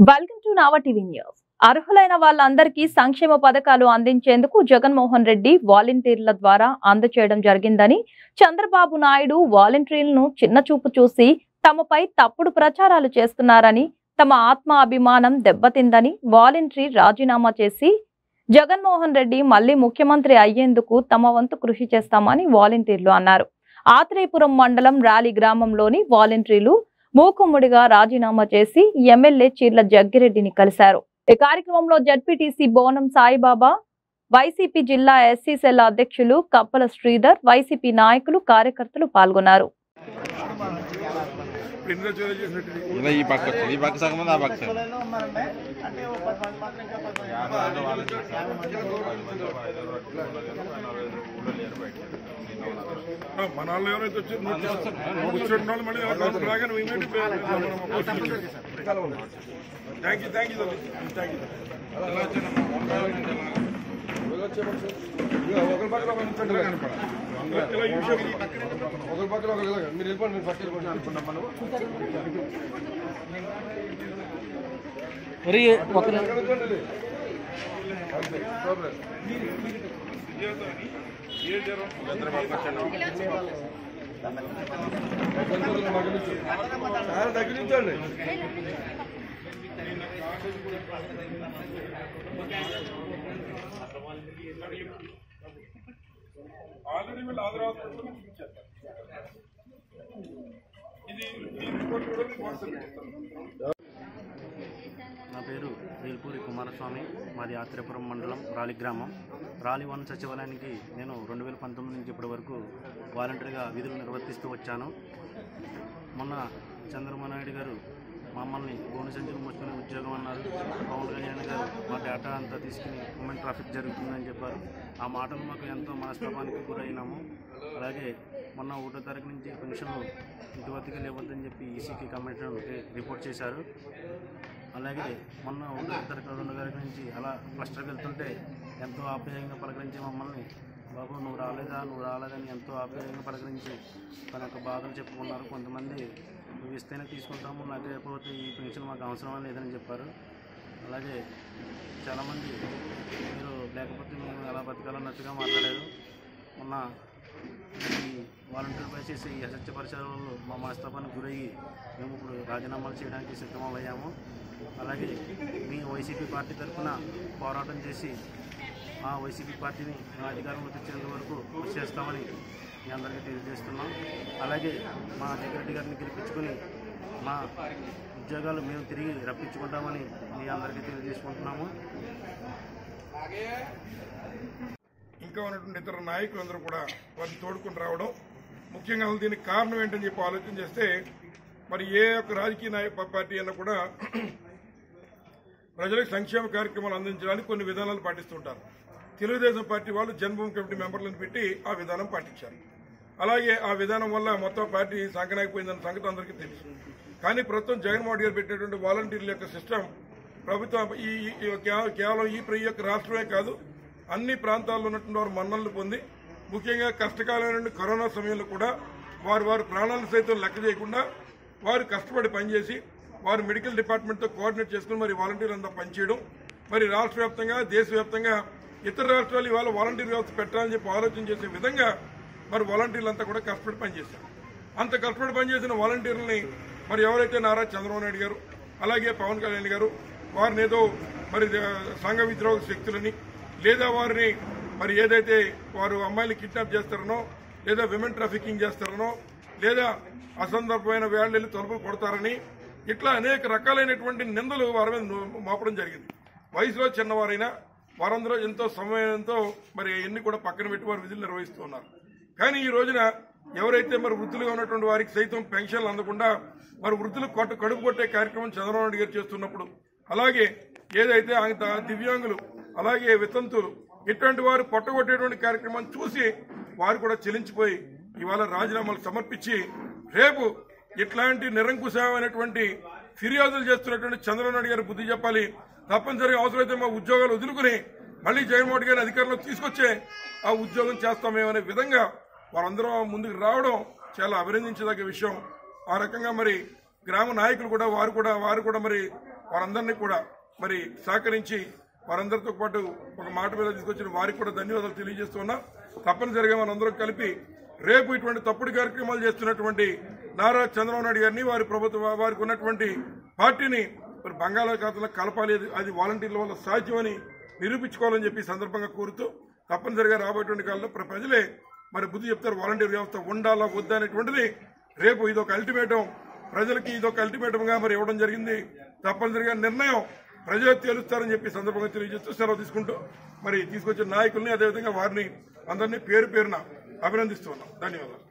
Welcome to నావా TV news. అర్హులైన వాళ్ళందరికీ సంక్షేమ పథకాలు అందించేందుకు జగన్మోహన్ రెడ్డి వాలంటీర్ల ద్వారా అందజేయడం జరిగిందని, చంద్రబాబు నాయుడు వాలంటీర్లను చిన్నచూపు చూసి తమపై తప్పుడు ప్రచారాలు చేస్తున్నారని, తమ ఆత్మ అభిమానం దెబ్బతిందని వాలంటీర్ రాజీనామా చేసి జగన్మోహన్ రెడ్డి మళ్లీ ముఖ్యమంత్రి అయ్యేందుకు తమ వంతు కృషి చేస్తామని వాలంటీర్లు అన్నారు. ఆత్రేయపురం మండలం రాలి గ్రామంలోని వాలంటీర్లు మూకుమ్మడిగా రాజీనామా చేసి ఎమ్మెల్యే చీర్ల జగ్గిరెడ్డిని కలిశారు. ఈ కార్యక్రమంలో జడ్పీటీసీ బోనం సాయిబాబా, వైసీపీ జిల్లా ఎస్సీ సెల్ అధ్యక్షులు కప్పల శ్రీధర్, వైసీపీ నాయకులు, కార్యకర్తలు పాల్గొన్నారు. మన ఎవరైతే వచ్చారు మళ్ళీ థ్యాంక్ యూ ఒకరి పక్కన మీరు వెళ్ళిపోండి, మీరు ఫస్ట్ వెళ్ళిపోండి అనుకున్నాం మనం. చాలా తగ్గించండి. ఆల్రెడీ వీళ్ళు ఆధార్ నా పేరు వేల్పూరి కుమారస్వామి, మాది ఆత్రేయపురం మండలం రాలి గ్రామం. రాలి వన్ సచివాలయానికి నేను 2019 నుంచి ఇప్పటి వరకు వాలంటీర్గా విధులు నిర్వర్తిస్తూ వచ్చాను. మొన్న చంద్రబాబు నాయుడు గారు మమ్మల్ని గోను సంచులు మోసుకునే ఉద్యోగం అన్నారు. పవన్ కళ్యాణ్ గారు మా డేటా అంతా తీసుకుని హ్యూమన్ ట్రాఫిక్ జరుగుతుందని చెప్పారు. ఆ మాటలు మాకు ఎంతో మనస్తాపానికి గురైనాము. అలాగే మొన్న 1వ తారీఖు నుంచి పెన్షన్లు ఇంటివద్దకు లేవద్దని చెప్పి ఈసీకి కమిషన్ రిపోర్ట్ చేశారు. అలాగే మొన్న 1వ తారీఖు 2వ తారీఖు నుంచి అలా క్లస్టర్కి వెళ్తుంటే ఎంతో ఆప్యాయంగా పలకరించి మమ్మల్ని, బాబు నువ్వు రాలేదని ఎంతో ఆప్యాయంగా పలకరించి తన యొక్క బాధలు చెప్పుకున్నారు. కొంతమంది నువ్వు ఇస్తేనే తీసుకుంటాము, లేకపోతే ఈ పెన్షన్ మాకు అవసరం లేదని చెప్పారు. అలాగే చాలామంది మీరు లేకపోతే మేము ఎలా బతకాలన్నట్టుగా మాట్లాడారు. మొన్న ఈ వాలంటీర్పై చేసే ఈ అసత్య పరిచయాలలో మా మనస్తాపానికి గురయ్యి మేము ఇప్పుడు రాజీనామాలు చేయడానికి సిద్ధమయ్యాము. అలాగే మీ వైసీపీ పార్టీ తరఫున పోరాటం చేసి ఆ వైసీపీ పార్టీని అధికారంలో తెచ్చేంత వరకు కృషి చేస్తామని మీ అందరికీ తెలియజేస్తున్నాం. అలాగే మా జగ్గిరెడ్డి గారిని గెలిపించుకొని మా ఉద్యోగాలు మేము తిరిగి రప్పించుకుంటామని మీ అందరికీ తెలియజేసుకుంటున్నాము. ఇంకా ఉన్నటువంటి ఇతర నాయకులందరూ కూడా వారిని తోడుకుని రావడం ముఖ్యంగా దీనికి కారణం ఏంటని చెప్పి ఆలోచన చేస్తే, మరి ఏ ఒక్క రాజకీయ పార్టీ అయినా కూడా ప్రజలకు సంక్షేమ కార్యక్రమాలు అందించడానికి కొన్ని విధానాలు పాటిస్తుంటారు. తెలుగుదేశం పార్టీ వాళ్ళు జన్మభూమి కమిటీ మెంబర్లను పెట్టి ఆ విధానం పాటించారు. అలాగే ఆ విధానం వల్ల మొత్తం పార్టీ సంకనాకపోయిందన్న సంగతి అందరికీ తెలుసు. కానీ ప్రస్తుతం జగన్మోహన్ గారు పెట్టినటువంటి వాలంటీర్ల యొక్క సిస్టమ్ ప్రభుత్వం కేవలం ఈ యొక్క రాష్ట్రమే కాదు, అన్ని ప్రాంతాల్లో ఉన్నటువంటి వారు మన్ననలు పొంది, ముఖ్యంగా కష్టకాలమైన కరోనా సమయంలో కూడా వారి ప్రాణాలను సైతం లెక్క చేయకుండా వారు కష్టపడి పనిచేసి వారు మెడికల్ డిపార్ట్మెంట్తో కోఆర్డినేట్ చేసుకుని మరి వాలంటీర్లు అంతా పనిచేయడం, మరి రాష్ట్ర వ్యాప్తంగా దేశవ్యాప్తంగా ఇతర రాష్ట్రాలు ఇవాళ వాలంటీర్ వ్యవస్థ పెట్టాలని చెప్పి ఆలోచన చేసే విధంగా మరి వాలంటీర్లంతా కూడా కష్టపడి పనిచేశారు. అంత కష్టపడి పనిచేసిన వాలంటీర్లని మరి ఎవరైతే నారా చంద్రబాబు నాయుడు గారు అలాగే పవన్ కళ్యాణ్ గారు వారిని ఏదో మరి సంఘ విద్రోహ శక్తులని, లేదా వారిని మరి ఏదైతే వారు అమ్మాయిని కిడ్నాప్ చేస్తారనో, లేదా విమెన్ ట్రాఫికింగ్ చేస్తారనో, లేదా అసందర్భమైన వేళ్లు తలుపులు కొడతారని, ఇట్లా అనేక రకాలైనటువంటి నిందలు వారి మీద మోపడం జరిగింది. వయసులో చిన్నవారైనా వారందరూ ఎంతో సమయంతో మరి ఎన్ని కూడా పక్కన పెట్టి వారు విధులు నిర్వహిస్తూ ఉన్నారు. కానీ ఈ రోజున ఎవరైతే మరి వృద్ధులుగా ఉన్నటువంటి వారికి సైతం పెన్షన్లు అందకుండా మరి వృద్ధులకు కడుపు కొట్టే కార్యక్రమం చంద్రబాబు నాయుడు గారు చేస్తున్నప్పుడు, అలాగే ఏదైతే దివ్యాంగులు అలాగే వితంతులు ఇటువంటి వారు పొట్టగొట్టేటువంటి కార్యక్రమాన్ని చూసి వారు కూడా చెలించిపోయి ఇవాళ రాజీనామాలు సమర్పించి రేపు ఇట్లాంటి నిరంకుశమైనటువంటి ఫిర్యాదులు చేస్తున్నటువంటి చంద్రబాబు నాయుడు గారు బుద్ధి చెప్పాలి. తప్పనిసరిగా అవసరమైతే మా ఉద్యోగాలు వదులుకుని మళ్లీ జగన్మోహన్ గారిని అధికారంలో తీసుకొచ్చే ఆ ఉద్యోగం చేస్తామేమనే విధంగా వారందరూ ముందుకు రావడం చాలా అభినందించదగ్గ విషయం. ఆ రకంగా మరి గ్రామ నాయకులు కూడా వారు కూడా మరి వారందరినీ కూడా మరి సహకరించి వారందరితో పాటు ఒక మాట మీద తీసుకొచ్చిన వారికి కూడా ధన్యవాదాలు తెలియజేస్తున్నా. తప్పనిసరిగా మనందరం కలిపి రేపు ఇటువంటి తప్పుడు కార్యక్రమాలు చేస్తున్నటువంటి నారా చంద్రబాబు నాయుడు గారిని వారి ప్రభుత్వం వారికి ఉన్నటువంటి పార్టీని మరి బంగాళాఖాతంలో కలపాలి. అది వాలంటీర్ల వల్ల సాధ్యమని నిరూపించుకోవాలని చెప్పి సందర్భంగా కోరుతూ తప్పనిసరిగా రాబోయేటువంటి కాలంలో ప్రజలే మరి బుద్ధి చెప్తారు. వాలంటీర్ వ్యవస్థ ఉండాలా వద్దా అనేటువంటిది రేపు ఇదొక అల్టిమేటం, ప్రజలకి ఇదొక అల్టిమేటంగా మరి ఇవ్వడం జరిగింది. తప్పనిసరిగా నిర్ణయం ప్రజలు తేలుస్తారని చెప్పి సందర్భంగా తెలియజేస్తూ సెలవు తీసుకుంటూ మరి తీసుకొచ్చిన నాయకుల్ని అదేవిధంగా వారిని అందరినీ పేరు పేరున అభినందిస్తున్నాం. ధన్యవాదాలు.